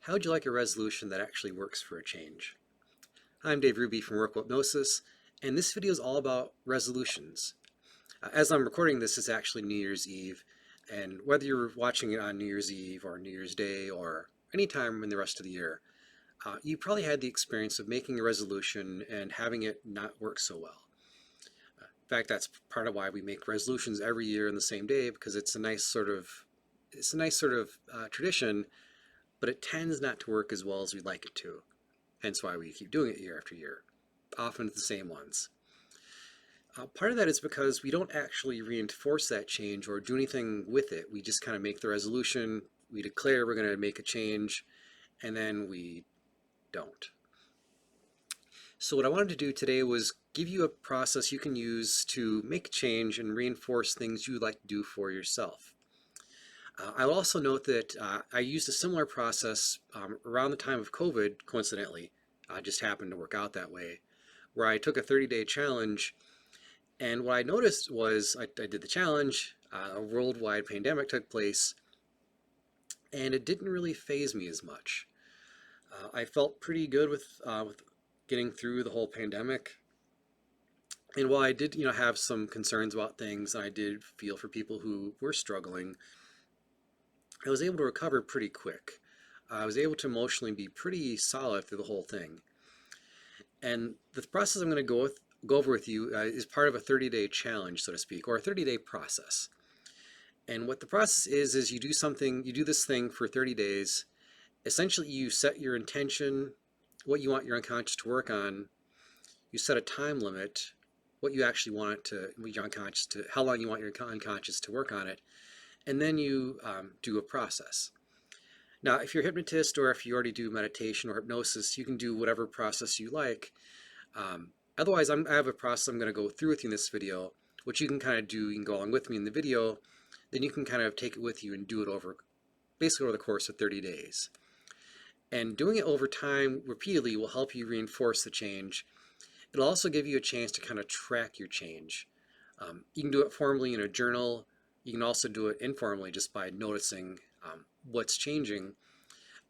How would you like a resolution that actually works for a change? I'm Dave Ruby from Hypnosis, and this video is all about resolutions. As I'm recording this, it's actually New Year's Eve, and whether you're watching it on New Year's Eve or New Year's Day or any time in the rest of the year, you probably had the experience of making a resolution and having it not work so well. In fact, that's part of why we make resolutions every year in the same day, because it's a nice sort of tradition, but it tends not to work as well as we'd like it to. Hence why we keep doing it year after year, often the same ones. Part of that is because we don't actually reinforce that change or do anything with it. We just kind of make the resolution, we declare we're going to make a change, and then we don't. So what I wanted to do today was give you a process you can use to make a change and reinforce things you'd like to do for yourself. I will also note that I used a similar process around the time of COVID, coincidentally. Just happened to work out that way, where I took a 30-day challenge, and what I noticed was I did the challenge, a worldwide pandemic took place, and it didn't really faze me as much. I felt pretty good with getting through the whole pandemic, and while I did have some concerns about things, and I did feel for people who were struggling, I was able to recover pretty quick. I was able to emotionally be pretty solid through the whole thing. And the process I'm going to go over with you is part of a 30-day challenge, so to speak, or a 30-day process. And what the process is you do this thing for 30 days. Essentially, you set your intention, what you want your unconscious to work on. You set a time limit, what you actually want your unconscious to, how long you want your unconscious to work on it. And then you do a process. Now, if you're a hypnotist or if you already do meditation or hypnosis, you can do whatever process you like. Otherwise, I have a process I'm going to go through with you in this video, which you can kind of do. You can go along with me in the video. Then you can kind of take it with you and do it basically over the course of 30 days. And doing it over time repeatedly will help you reinforce the change. It'll also give you a chance to kind of track your change. You can do it formally in a journal. You can also do it informally just by noticing what's changing.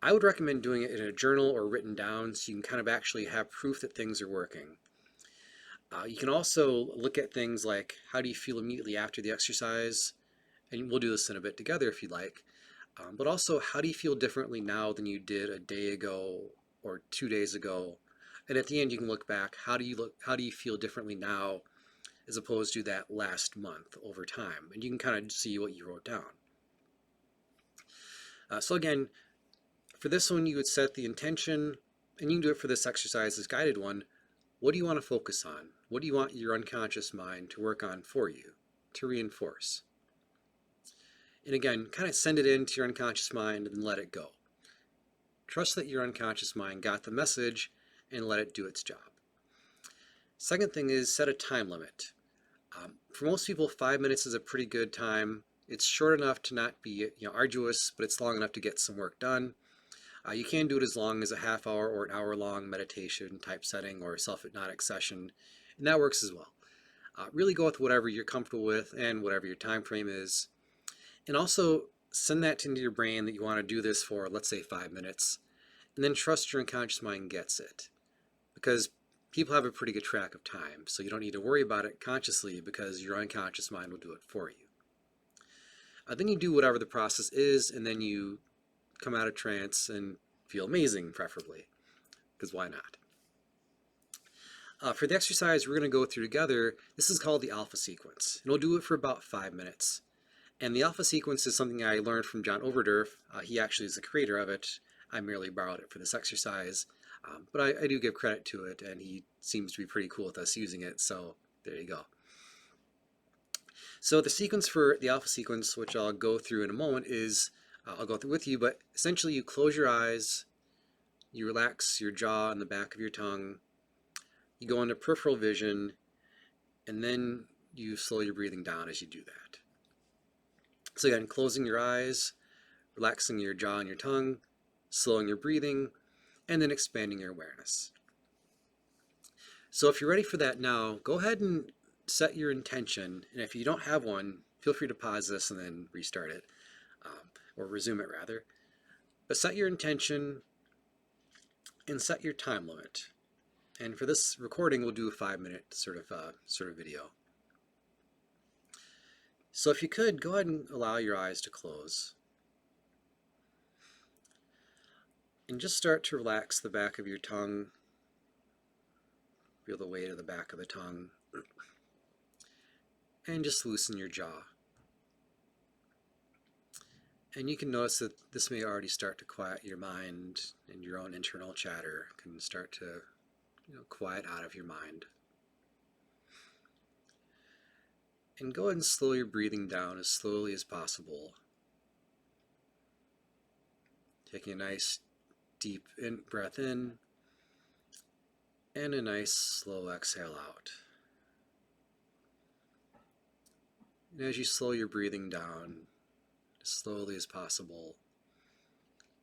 I would recommend doing it in a journal or written down so you can kind of actually have proof that things are working. You can also look at things like how do you feel immediately after the exercise, and we'll do this in a bit together if you'd like, but also how do you feel differently now than you did a day ago or 2 days ago, and at the end you can look back, how do you feel differently now as opposed to that last month over time, and you can kind of see what you wrote down. So again, for this one you would set the intention, and you can do it for this exercise, this guided one. What do you want to focus on? What do you want your unconscious mind to work on for you, to reinforce? And again, kind of send it into your unconscious mind and let it go. Trust that your unconscious mind got the message and let it do its job. Second thing is set a time limit. For most people, 5 minutes is a pretty good time. It's short enough to not be arduous, but it's long enough to get some work done. You can do it as long as a half hour or an hour long meditation type setting or a self-hypnotic session, and that works as well. Really go with whatever you're comfortable with and whatever your time frame is. And also send that into your brain that you want to do this for, let's say, 5 minutes, and then trust your unconscious mind gets it. Because people have a pretty good track of time, so you don't need to worry about it consciously because your unconscious mind will do it for you. Then you do whatever the process is, and then you come out of trance and feel amazing, preferably, because why not? For the exercise we're going to go through together, this is called the alpha sequence, and we'll do it for about 5 minutes. And the alpha sequence is something I learned from Overdurf. He actually is the creator of it. I merely borrowed it for this exercise, but I do give credit to it, and he seems to be pretty cool with us using it, so there you go. So the sequence for the alpha sequence, which I'll go through in a moment, is, I'll go through with you, but essentially you close your eyes, you relax your jaw and the back of your tongue, you go into peripheral vision, and then you slow your breathing down as you do that. So again, closing your eyes, relaxing your jaw and your tongue, slowing your breathing, and then expanding your awareness. So if you're ready for that now, go ahead and set your intention, and if you don't have one, feel free to pause this and then restart it, or resume it rather. But set your intention and set your time limit. And for this recording, we'll do a 5-minute sort of video. So if you could, go ahead and allow your eyes to close. And just start to relax the back of your tongue. Feel the weight of the back of the tongue. And just loosen your jaw. And you can notice that this may already start to quiet your mind, and your own internal chatter can start to quiet out of your mind. And go ahead and slow your breathing down as slowly as possible. Taking a nice deep breath in and a nice slow exhale out. And as you slow your breathing down as slowly as possible,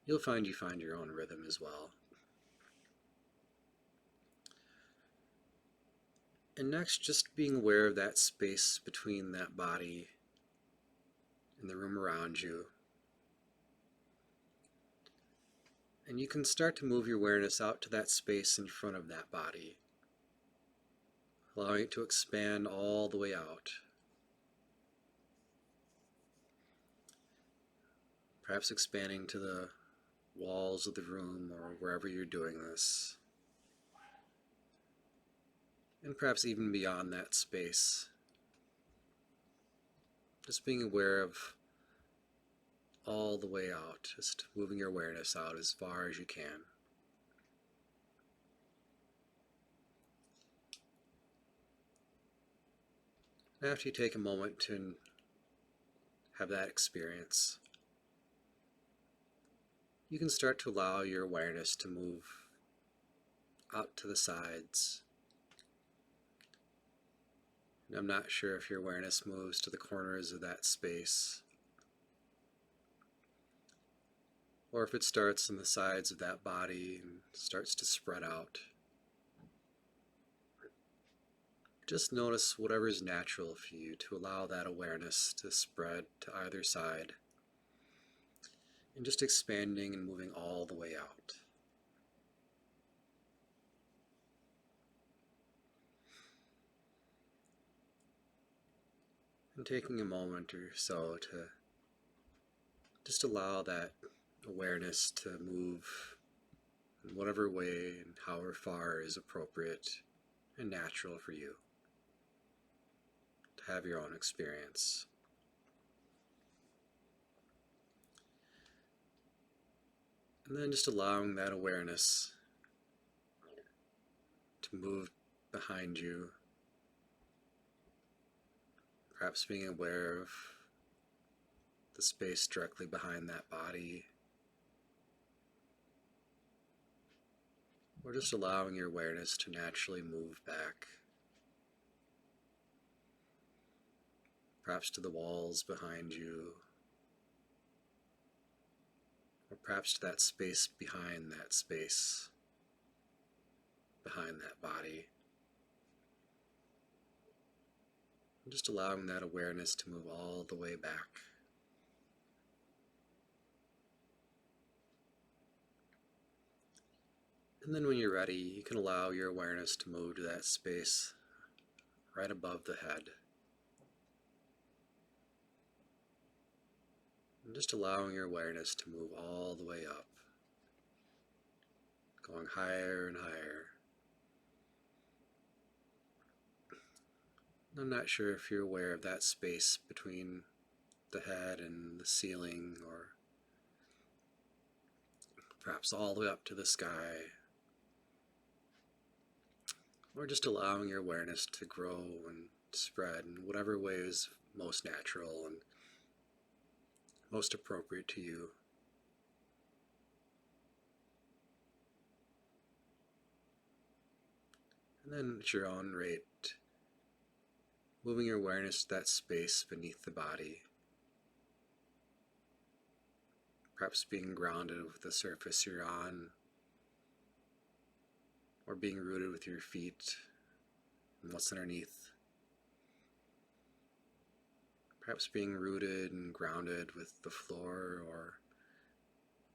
you'll find you find your own rhythm as well. And next, just being aware of that space between that body and the room around you. And you can start to move your awareness out to that space in front of that body, allowing it to expand all the way out. Perhaps expanding to the walls of the room or wherever you're doing this. And perhaps even beyond that space. Just being aware of all the way out, just moving your awareness out as far as you can. And after you take a moment to have that experience, you can start to allow your awareness to move out to the sides. And I'm not sure if your awareness moves to the corners of that space, or if it starts on the sides of that body and starts to spread out. Just notice whatever is natural for you to allow that awareness to spread to either side, and just expanding and moving all the way out. And taking a moment or so to just allow that awareness to move in whatever way and however far is appropriate and natural for you to have your own experience. And then just allowing that awareness to move behind you, perhaps being aware of the space directly behind that body, or just allowing your awareness to naturally move back, perhaps to the walls behind you, or perhaps to that space behind that body. And just allowing that awareness to move all the way back. And then when you're ready, you can allow your awareness to move to that space right above the head. And just allowing your awareness to move all the way up, going higher and higher. I'm not sure if you're aware of that space between the head and the ceiling, or perhaps all the way up to the sky, or just allowing your awareness to grow and spread in whatever way is most natural and most appropriate to you. And then at your own rate, moving your awareness to that space beneath the body, perhaps being grounded with the surface you're on, or being rooted with your feet and what's underneath. Perhaps being rooted and grounded with the floor, or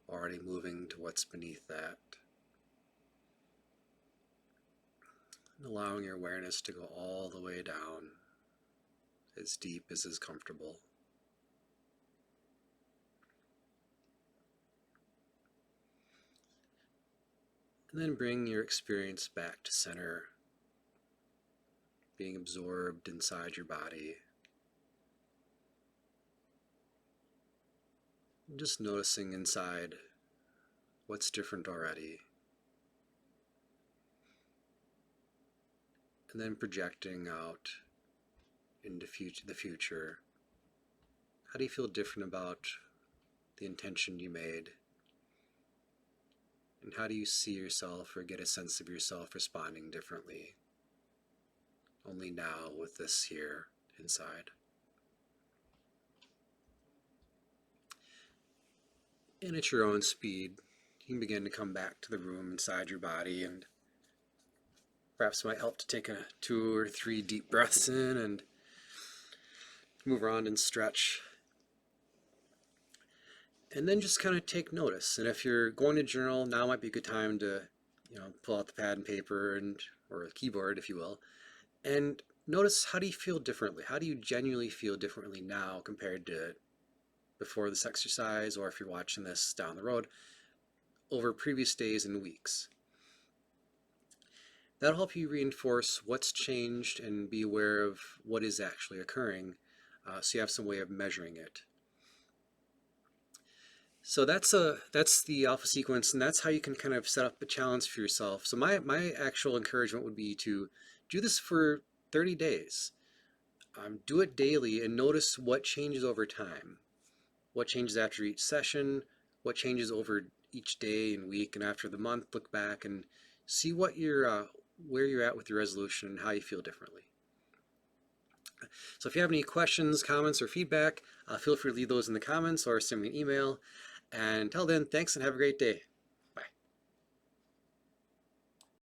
already moving to what's beneath that. And allowing your awareness to go all the way down, as deep as is comfortable. And then bring your experience back to center, being absorbed inside your body. And just noticing inside what's different already. And then projecting out into the future. How do you feel different about the intention you made? And how do you see yourself or get a sense of yourself responding differently? Only now with this here inside. And at your own speed, you can begin to come back to the room inside your body, and perhaps it might help to take 2 or 3 deep breaths in and move around and stretch. And then just kind of take notice. And if you're going to journal, now might be a good time to, pull out the pad and paper or a keyboard, if you will, and notice, how do you feel differently? How do you genuinely feel differently now compared to before this exercise, or if you're watching this down the road, over previous days and weeks? That'll help you reinforce what's changed and be aware of what is actually occurring, so you have some way of measuring it. So that's the alpha sequence, and that's how you can kind of set up a challenge for yourself. So my actual encouragement would be to do this for 30 days. Do it daily and notice what changes over time. What changes after each session, what changes over each day and week, and after the month, look back and see what where you're at with your resolution and how you feel differently. So if you have any questions, comments, or feedback, feel free to leave those in the comments or send me an email. And until then, thanks and have a great day.